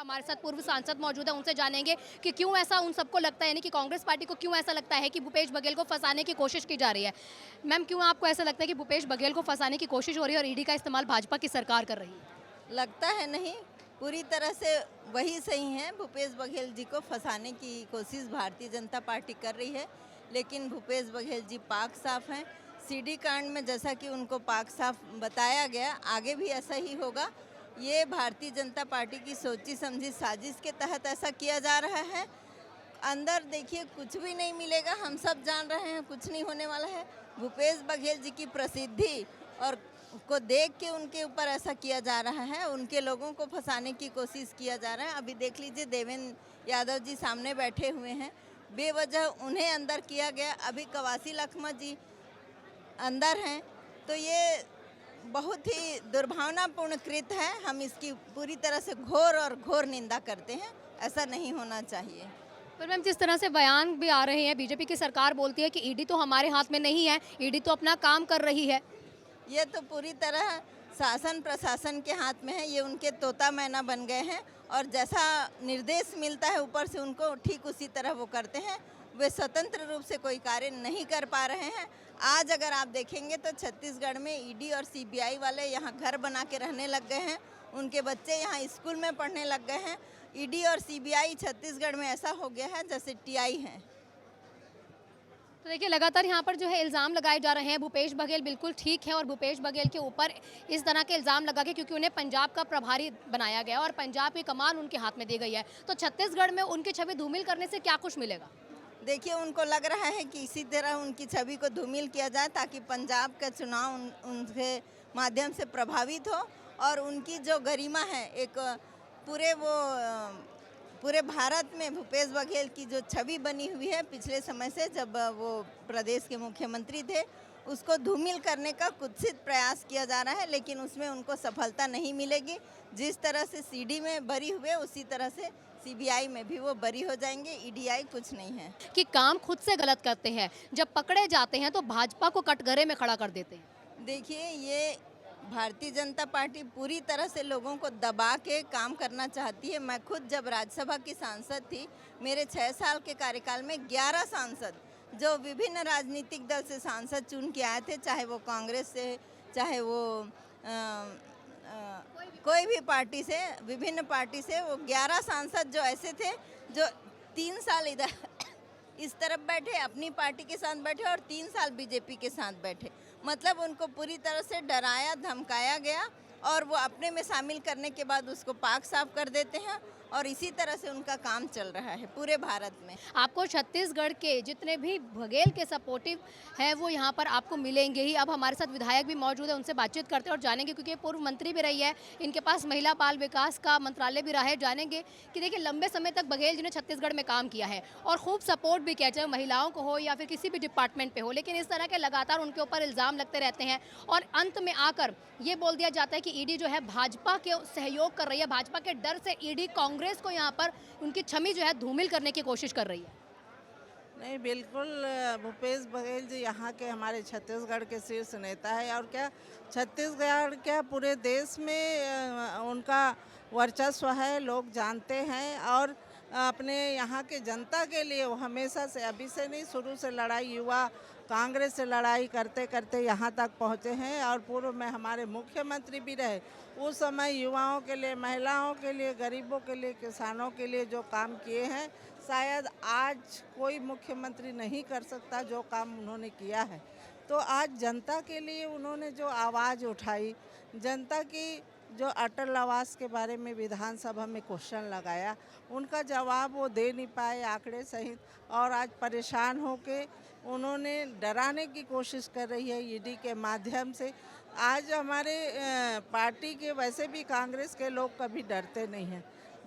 हमारे साथ पूर्व सांसद मौजूद है, उनसे जानेंगे कि क्यों ऐसा उन सबको लगता है, यानी कि कांग्रेस पार्टी को क्यों ऐसा लगता है कि भूपेश बघेल को फंसाने की कोशिश की जा रही है। मैम, क्यों आपको ऐसा लगता है कि भूपेश बघेल को फंसाने की कोशिश हो रही है और ईडी का इस्तेमाल भाजपा की सरकार कर रही है? लगता है नहीं, पूरी तरह से वही सही है। भूपेश बघेल जी को फंसाने की कोशिश भारतीय जनता पार्टी कर रही है, लेकिन भूपेश बघेल जी पाक साफ हैं। सीडी कांड में जैसा कि उनको पाक साफ बताया गया, आगे भी ऐसा ही होगा। ये भारतीय जनता पार्टी की सोची समझी साजिश के तहत ऐसा किया जा रहा है। अंदर देखिए कुछ भी नहीं मिलेगा, हम सब जान रहे हैं कुछ नहीं होने वाला है। भूपेश बघेल जी की प्रसिद्धि और को देख के उनके ऊपर ऐसा किया जा रहा है, उनके लोगों को फंसाने की कोशिश किया जा रहा है। अभी देख लीजिए देवेंद्र यादव जी सामने बैठे हुए हैं, बेवजह उन्हें अंदर किया गया। अभी कवासी लखमा जी अंदर हैं, तो ये बहुत ही दुर्भावनापूर्ण कृत्य है। हम इसकी पूरी तरह से घोर निंदा करते हैं। ऐसा नहीं होना चाहिए। पर मैम, जिस तरह से बयान भी आ रहे हैं, बीजेपी की सरकार बोलती है कि ईडी तो हमारे हाथ में नहीं है, ईडी तो अपना काम कर रही है। ये तो पूरी तरह शासन प्रशासन के हाथ में है। ये उनके तोता मैना बन गए हैं और जैसा निर्देश मिलता है ऊपर से उनको ठीक उसी तरह वो करते हैं। वे स्वतंत्र रूप से कोई कार्य नहीं कर पा रहे हैं। आज अगर आप देखेंगे तो छत्तीसगढ़ में ईडी और सीबीआई वाले यहाँ घर बना के रहने लग गए हैं, उनके बच्चे यहाँ स्कूल में पढ़ने लग गए हैं। ईडी और सीबीआई छत्तीसगढ़ में ऐसा हो गया है जैसे टीआई है। तो देखिए, लगातार यहाँ पर जो है इल्ज़ाम लगाए जा रहे हैं। भूपेश बघेल बिल्कुल ठीक है और भूपेश बघेल के ऊपर इस तरह के इल्ज़ाम लगा के, क्योंकि उन्हें पंजाब का प्रभारी बनाया गया और पंजाब की कमान उनके हाथ में दी गई है, तो छत्तीसगढ़ में उनकी छवि धूमिल करने से क्या कुछ मिलेगा? देखिए उनको लग रहा है कि इसी तरह उनकी छवि को धूमिल किया जाए ताकि पंजाब का चुनाव उनके माध्यम से प्रभावित हो और उनकी जो गरिमा है, एक पूरे भारत में भूपेश बघेल की जो छवि बनी हुई है पिछले समय से, जब वो प्रदेश के मुख्यमंत्री थे, उसको धूमिल करने का कुत्सित प्रयास किया जा रहा है, लेकिन उसमें उनको सफलता नहीं मिलेगी। जिस तरह से सीडी में बरी हुए उसी तरह से सीबीआई में भी वो बरी हो जाएंगे। ईडीआई कुछ नहीं है। कि काम खुद से गलत करते हैं, जब पकड़े जाते हैं तो भाजपा को कटघरे में खड़ा कर देते हैं। देखिए, ये भारतीय जनता पार्टी पूरी तरह से लोगों को दबा के काम करना चाहती है। मैं खुद जब राज्यसभा की सांसद थी, मेरे 6 साल के कार्यकाल में 11 सांसद जो विभिन्न राजनीतिक दल से सांसद चुन के आए थे, चाहे वो कांग्रेस से, चाहे वो कोई भी पार्टी से, विभिन्न पार्टी से, वो 11 सांसद जो ऐसे थे जो 3 साल इधर इस तरफ बैठे, अपनी पार्टी के साथ बैठे और 3 साल बीजेपी के साथ बैठे। मतलब उनको पूरी तरह से डराया धमकाया गया और वो अपने में शामिल करने के बाद उसको पाक साफ कर देते हैं और इसी तरह से उनका काम चल रहा है पूरे भारत में। आपको छत्तीसगढ़ के जितने भी बघेल के सपोर्टिव हैं वो यहाँ पर आपको मिलेंगे ही। अब हमारे साथ विधायक भी मौजूद है, उनसे बातचीत करते हैं और जानेंगे, क्योंकि ये पूर्व मंत्री भी रही है, इनके पास महिला बाल विकास का मंत्रालय भी रहा है। जानेंगे कि देखिए, लंबे समय तक बघेल जी ने छत्तीसगढ़ में काम किया है और खूब सपोर्ट भी किया, चाहे महिलाओं को हो या फिर किसी भी डिपार्टमेंट पे हो, लेकिन इस तरह के लगातार उनके ऊपर इल्ज़ाम लगते रहते हैं और अंत में आकर ये बोल दिया जाता है कि ईडी जो है भाजपा के सहयोग कर रही है, भाजपा के डर से ईडी कांग्रेस को यहाँ पर उनकी छवि जो है धूमिल करने की कोशिश कर रही है। नहीं, बिल्कुल भूपेश बघेल जी यहाँ के हमारे छत्तीसगढ़ के शीर्ष नेता है और क्या छत्तीसगढ़ क्या पूरे देश में उनका वर्चस्व है, लोग जानते हैं और अपने यहाँ के जनता के लिए वो हमेशा से, अभी से नहीं, शुरू से लड़ाई, युवा कांग्रेस से लड़ाई करते करते यहाँ तक पहुँचे हैं और पूर्व में हमारे मुख्यमंत्री भी रहे। उस समय युवाओं के लिए, महिलाओं के लिए, गरीबों के लिए, किसानों के लिए जो काम किए हैं, शायद आज कोई मुख्यमंत्री नहीं कर सकता जो काम उन्होंने किया है। तो आज जनता के लिए उन्होंने जो आवाज़ उठाई, जनता की जो अटल आवास के बारे में विधानसभा में क्वेश्चन लगाया, उनका जवाब वो दे नहीं पाए आंकड़े सहित, और आज परेशान होके उन्होंने डराने की कोशिश कर रही है ईडी के माध्यम से। आज हमारे पार्टी के, वैसे भी कांग्रेस के लोग कभी डरते नहीं हैं।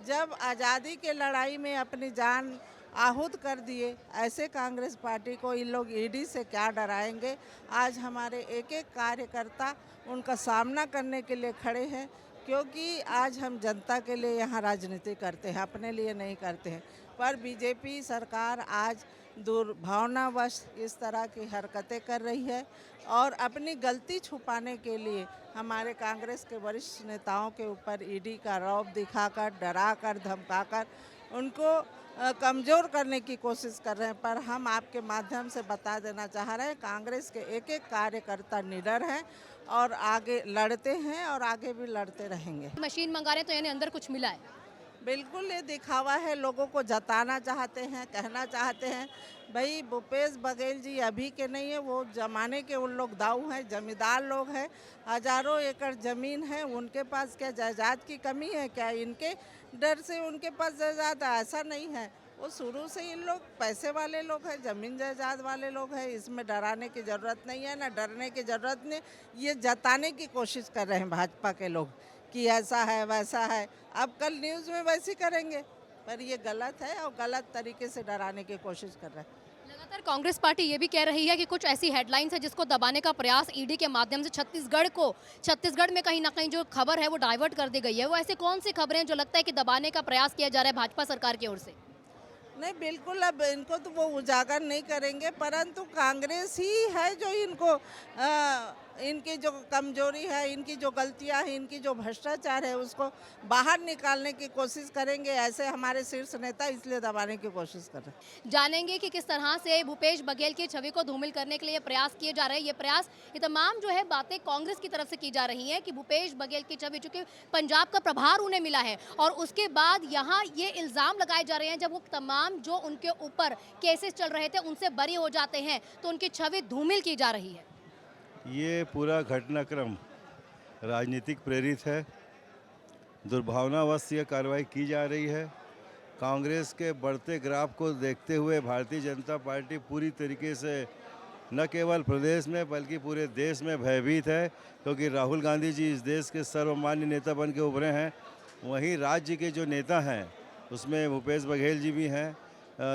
जब आज़ादी के लड़ाई में अपनी जान आहूत कर दिए, ऐसे कांग्रेस पार्टी को इन लोग ईडी से क्या डराएंगे। आज हमारे एक एक कार्यकर्ता उनका सामना करने के लिए खड़े हैं। क्योंकि आज हम जनता के लिए यहाँ राजनीति करते हैं, अपने लिए नहीं करते हैं। पर बीजेपी सरकार आज दुर्भावनावश इस तरह की हरकतें कर रही है और अपनी गलती छुपाने के लिए हमारे कांग्रेस के वरिष्ठ नेताओं के ऊपर ईडी का रौब दिखाकर, डराकर, धमकाकर उनको कमज़ोर करने की कोशिश कर रहे हैं। पर हम आपके माध्यम से बता देना चाह रहे हैं, कांग्रेस के एक एक कार्यकर्ता निडर हैं और आगे लड़ते हैं और आगे भी लड़ते रहेंगे। मशीन मंगा रहे हैं तो यानी अंदर कुछ मिला है। बिल्कुल ये दिखावा है, लोगों को जताना चाहते हैं, कहना चाहते हैं भाई भूपेश बघेल जी अभी के नहीं है, वो जमाने के उन लोग दाऊ हैं, जमींदार लोग हैं, हजारों एकड़ ज़मीन है, उनके पास क्या जायदाद की कमी है क्या? इनके डर से उनके पास जायदाद ऐसा नहीं है, वो शुरू से इन लोग पैसे वाले लोग हैं, ज़मीन जायदाद वाले लोग हैं। इसमें डराने की ज़रूरत नहीं है, ना डरने की ज़रूरत नहीं। ये जताने की कोशिश कर रहे हैं भाजपा के लोग कि ऐसा है वैसा है, अब कल न्यूज़ में वैसे करेंगे, पर ये गलत है और गलत तरीके से डराने की कोशिश कर रहे हैं। लगातार कांग्रेस पार्टी ये भी कह रही है कि कुछ ऐसी हेडलाइंस है जिसको दबाने का प्रयास ईडी के माध्यम से छत्तीसगढ़ में कहीं ना कहीं जो खबर है वो डाइवर्ट कर दी गई है। वो ऐसी कौन सी खबरें जो लगता है कि दबाने का प्रयास किया जा रहा है भाजपा सरकार की ओर से? नहीं, बिल्कुल अब इनको तो वो उजागर नहीं करेंगे, परंतु कांग्रेस ही है जो इनको इनकी जो कमजोरी है, इनकी जो गलतियां हैं, इनकी जो भ्रष्टाचार है उसको बाहर निकालने की कोशिश करेंगे। ऐसे हमारे शीर्ष नेता इसलिए दबाने की कोशिश कर रहे हैं। जानेंगे कि किस तरह से भूपेश बघेल की छवि को धूमिल करने के लिए प्रयास किए जा रहे हैं। ये तमाम जो है बातें कांग्रेस की तरफ से की जा रही हैं कि भूपेश बघेल की छवि, चूंकि पंजाब का प्रभार उन्हें मिला है और उसके बाद यहाँ ये इल्ज़ाम लगाए जा रहे हैं जब वो तमाम जो उनके ऊपर केसेस चल रहे थे उनसे बरी हो जाते हैं तो उनकी छवि धूमिल की जा रही है। ये पूरा घटनाक्रम राजनीतिक प्रेरित है, दुर्भावनावश ये कार्रवाई की जा रही है। कांग्रेस के बढ़ते ग्राफ को देखते हुए भारतीय जनता पार्टी पूरी तरीके से न केवल प्रदेश में बल्कि पूरे देश में भयभीत है, क्योंकि राहुल गांधी जी इस देश के सर्वमान्य नेता बन के उभरे हैं। वहीं राज्य के जो नेता हैं उसमें भूपेश बघेल जी भी हैं,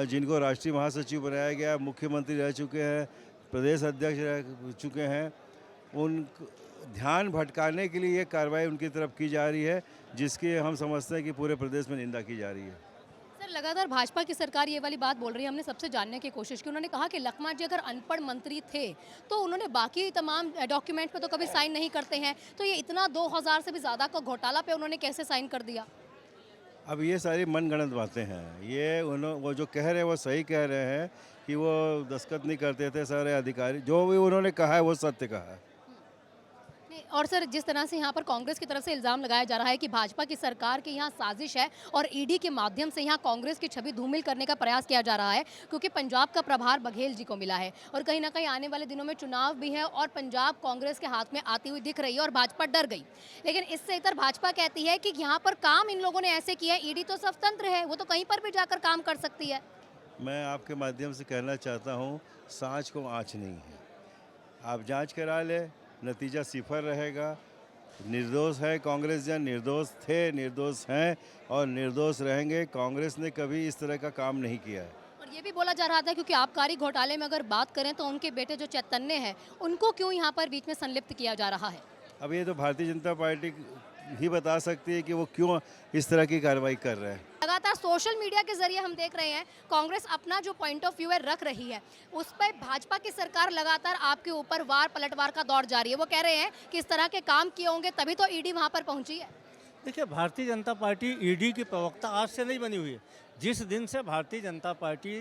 जिनको राष्ट्रीय महासचिव बनाया गया, मुख्यमंत्री रह चुके हैं, प्रदेश अध्यक्ष रह चुके हैं। उन ध्यान भटकाने के लिए ये कार्रवाई उनकी तरफ की जा रही है, जिसकी हम समझते हैं कि पूरे प्रदेश में निंदा की जा रही है। सर, लगातार भाजपा की सरकार ये वाली बात बोल रही है। हमने सबसे जानने की कोशिश की, उन्होंने कहा कि लखमा जी अगर अनपढ़ मंत्री थे तो उन्होंने बाकी तमाम डॉक्यूमेंट पे तो कभी साइन नहीं करते हैं, तो ये इतना 2000 से भी ज़्यादा का घोटाला पे उन्होंने कैसे साइन कर दिया? अब ये सारी मनगढ़ंत बातें हैं। ये वो जो कह रहे हैं वो सही कह रहे हैं कि वो दस्तखत नहीं करते थे सारे अधिकारी, जो भी उन्होंने कहा है वो सत्य कहा है। और सर, जिस तरह से यहाँ पर कांग्रेस की तरफ से इल्ज़ाम लगाया जा रहा है कि भाजपा की सरकार की यहाँ साजिश है और ईडी के माध्यम से यहाँ कांग्रेस की छवि धूमिल करने का प्रयास किया जा रहा है, क्योंकि पंजाब का प्रभार बघेल जी को मिला है और कहीं ना कहीं आने वाले दिनों में चुनाव भी है और पंजाब कांग्रेस के हाथ में आती हुई दिख रही है और भाजपा डर गई। लेकिन इससे इतर भाजपा कहती है कि यहाँ पर काम इन लोगों ने ऐसे किया है, ईडी तो स्वतंत्र है, वो तो कहीं पर भी जाकर काम कर सकती है। मैं आपके माध्यम से कहना चाहता हूँ, सांच को आँच नहीं है। आप जांच करा ले, नतीजा सिफर रहेगा। निर्दोष है कांग्रेस जन, निर्दोष थे, निर्दोष हैं और निर्दोष रहेंगे। कांग्रेस ने कभी इस तरह का काम नहीं किया है। और ये भी बोला जा रहा था क्योंकि आबकारी घोटाले में अगर बात करें तो उनके बेटे जो चैतन्य हैं उनको क्यों यहाँ पर बीच में संलिप्त किया जा रहा है? अब ये तो भारतीय जनता पार्टी ही बता सकती है कि वो क्यों इस तरह की कार्रवाई कर रहे हैं। लगातार सोशल मीडिया के जरिए हम देख रहे हैं कांग्रेस अपना जो पॉइंट ऑफ व्यू है रख रही है, उस पर भाजपा की सरकार लगातार आपके ऊपर वार पलटवार का दौर जारी है। वो कह रहे हैं कि इस तरह के काम किए होंगे तभी तो ईडी वहां पर पहुंची है। देखिए, भारतीय जनता पार्टी ईडी की प्रवक्ता आज से नहीं बनी हुई है। जिस दिन से भारतीय जनता पार्टी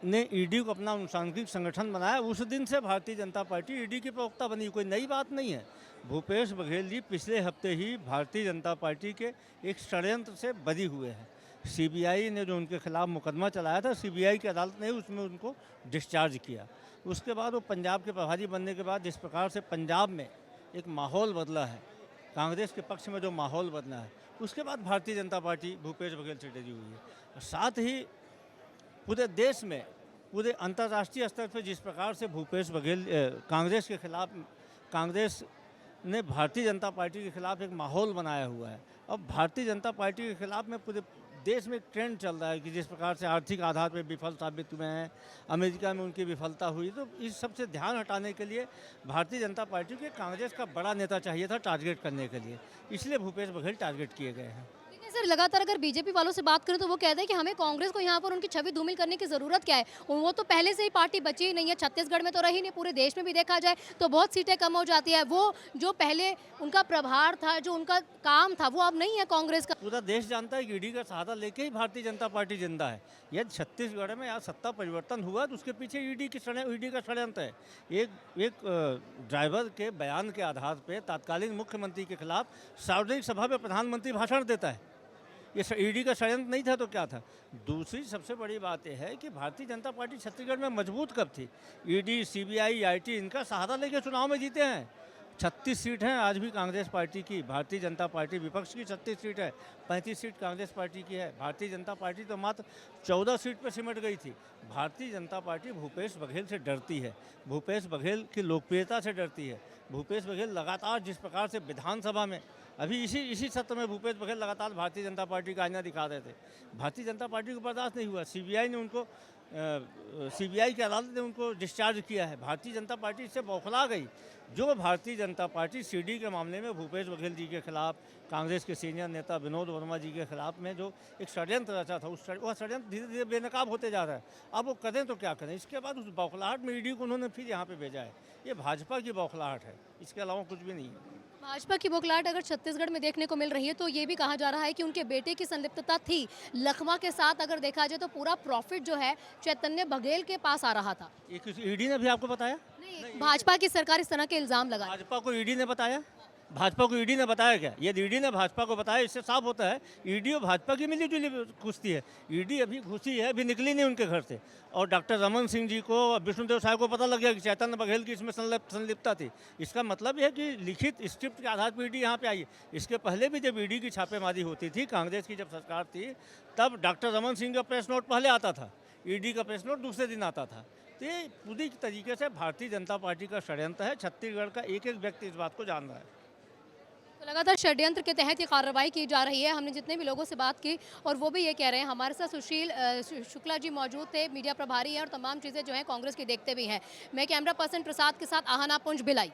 ने ईडी को अपना अनुशासनिक संगठन बनाया उस दिन से भारतीय जनता पार्टी ईडी की प्रवक्ता बनी, कोई नई बात नहीं है। भूपेश बघेल जी पिछले हफ्ते ही भारतीय जनता पार्टी के एक षड्यंत्र से बरी हुए हैं। सीबीआई ने जो उनके खिलाफ मुकदमा चलाया था, सीबीआई की अदालत ने उसमें उनको डिस्चार्ज किया। उसके बाद वो पंजाब के प्रभारी बनने के बाद जिस प्रकार से पंजाब में एक माहौल बदला है, कांग्रेस के पक्ष में जो माहौल बदला है, उसके बाद भारतीय जनता पार्टी भूपेश बघेल से डरी हुई है। साथ ही पूरे देश में, पूरे अंतर्राष्ट्रीय स्तर पर जिस प्रकार से भूपेश बघेल कांग्रेस के खिलाफ, कांग्रेस ने भारतीय जनता पार्टी के खिलाफ एक माहौल बनाया हुआ है। अब भारतीय जनता पार्टी के खिलाफ में पूरे देश में एक ट्रेंड चल रहा है कि जिस प्रकार से आर्थिक आधार पर विफल साबित हुए हैं, अमेरिका में उनकी विफलता हुई, तो इस सब से ध्यान हटाने के लिए भारतीय जनता पार्टी को कांग्रेस का बड़ा नेता चाहिए था टारगेट करने के लिए, इसलिए भूपेश बघेल टारगेट किए गए हैं। लेकिन सर लगातार अगर बीजेपी वालों से बात करें तो वो कहते हैं कि हमें कांग्रेस को यहाँ पर उनकी छवि धूमिल करने की ज़रूरत क्या है, वो तो पहले से ही पार्टी बची ही नहीं है, छत्तीसगढ़ में तो रही नहीं, पूरे देश में भी देखा जाए तो बहुत सीटें कम हो जाती है। वो जो पहले उनका प्रभार था, जो उनका काम था, वो अब नहीं है कांग्रेस का। पूरा देश जानता है कि ईडी का सहारा लेके ही भारतीय जनता पार्टी जिंदा है। यदि छत्तीसगढ़ में आज सत्ता परिवर्तन हुआ तो उसके पीछे ईडी का षड्यंत्र है। एक ड्राइवर के बयान के आधार पर तत्कालीन मुख्यमंत्री के खिलाफ सार्वजनिक सभा में प्रधानमंत्री भाषण देता है। ये ईडी का षड्यंत्र नहीं था तो क्या था? दूसरी सबसे बड़ी बात यह है कि भारतीय जनता पार्टी छत्तीसगढ़ में मजबूत कब थी? ईडी, सीबीआई, आईटी इनका सहारा लेके चुनाव में जीते हैं। 36 सीट हैं आज भी कांग्रेस पार्टी की, भारतीय जनता पार्टी विपक्ष की 36 सीट है, 35 सीट कांग्रेस पार्टी की है। भारतीय जनता पार्टी तो मात्र 14 सीट पर सिमट गई थी। भारतीय जनता पार्टी भूपेश बघेल से डरती है, भूपेश बघेल की लोकप्रियता से डरती है। भूपेश बघेल लगातार जिस प्रकार से विधानसभा में अभी इसी सत्र में भूपेश बघेल लगातार भारतीय जनता पार्टी का आईना दिखा रहे थे। भारतीय जनता पार्टी को बर्दाश्त नहीं हुआ, सीबीआई की अदालत ने उनको डिस्चार्ज किया है। भारतीय जनता पार्टी इससे बौखला गई। जो भारतीय जनता पार्टी सीडी के मामले में भूपेश बघेल जी के खिलाफ, कांग्रेस के सीनियर नेता विनोद वर्मा जी के खिलाफ में जो एक षड्यंत्र रचा था, वह षड्यंत्र धीरे धीरे बेनकाब होते जा रहा है। अब वो करें तो क्या करें? इसके बाद उस बौखलाहट में ईडी को उन्होंने फिर यहाँ पे भेजा है। ये भाजपा की बौखलाहट है, इसके अलावा कुछ भी नहीं है। भाजपा की बौखलाहट अगर छत्तीसगढ़ में देखने को मिल रही है तो ये भी कहा जा रहा है कि उनके बेटे की संलिप्तता थी। लखमा के साथ अगर देखा जाए तो पूरा प्रॉफिट जो है चैतन्य बघेल के पास आ रहा था। ये किसी ईडी ने भी आपको बताया? नहीं, भाजपा की सरकार इस तरह के इल्जाम लगाए। भाजपा को ईडी ने बताया? भाजपा को ईडी ने बताया क्या? यदि ईडी ने भाजपा को बताया, इससे साफ होता है ईडी और भाजपा की मिली-जुली घुसती है। ईडी अभी घुसी है, अभी निकली नहीं उनके घर से। और डॉक्टर रमन सिंह जी को, विष्णुदेव साय को पता लग गया कि चैतन्य बघेल की इसमें संलिप्तता थी। इसका मतलब यह है कि लिखित स्क्रिप्ट के आधार पर ईडी यहाँ पे आई है। इसके पहले भी जब ईडी की छापेमारी होती थी, कांग्रेस की जब सरकार थी, तब डॉक्टर रमन सिंह का प्रेस नोट पहले आता था, ईडी का प्रेस नोट दूसरे दिन आता था। तो ये पूरी तरीके से भारतीय जनता पार्टी का षड्यंत्र है। छत्तीसगढ़ का एक एक व्यक्ति इस बात को जान रहा है। तो लगातार षड्यंत्र के तहत ये कार्रवाई की जा रही है। हमने जितने भी लोगों से बात की और वो भी ये कह रहे हैं। हमारे साथ सुशील शुक्ला जी मौजूद थे, मीडिया प्रभारी हैं और तमाम चीज़ें जो हैं कांग्रेस की देखते भी हैं। मैं कैमरा पर्सन प्रसाद के साथ आहना पुंज भिलाई।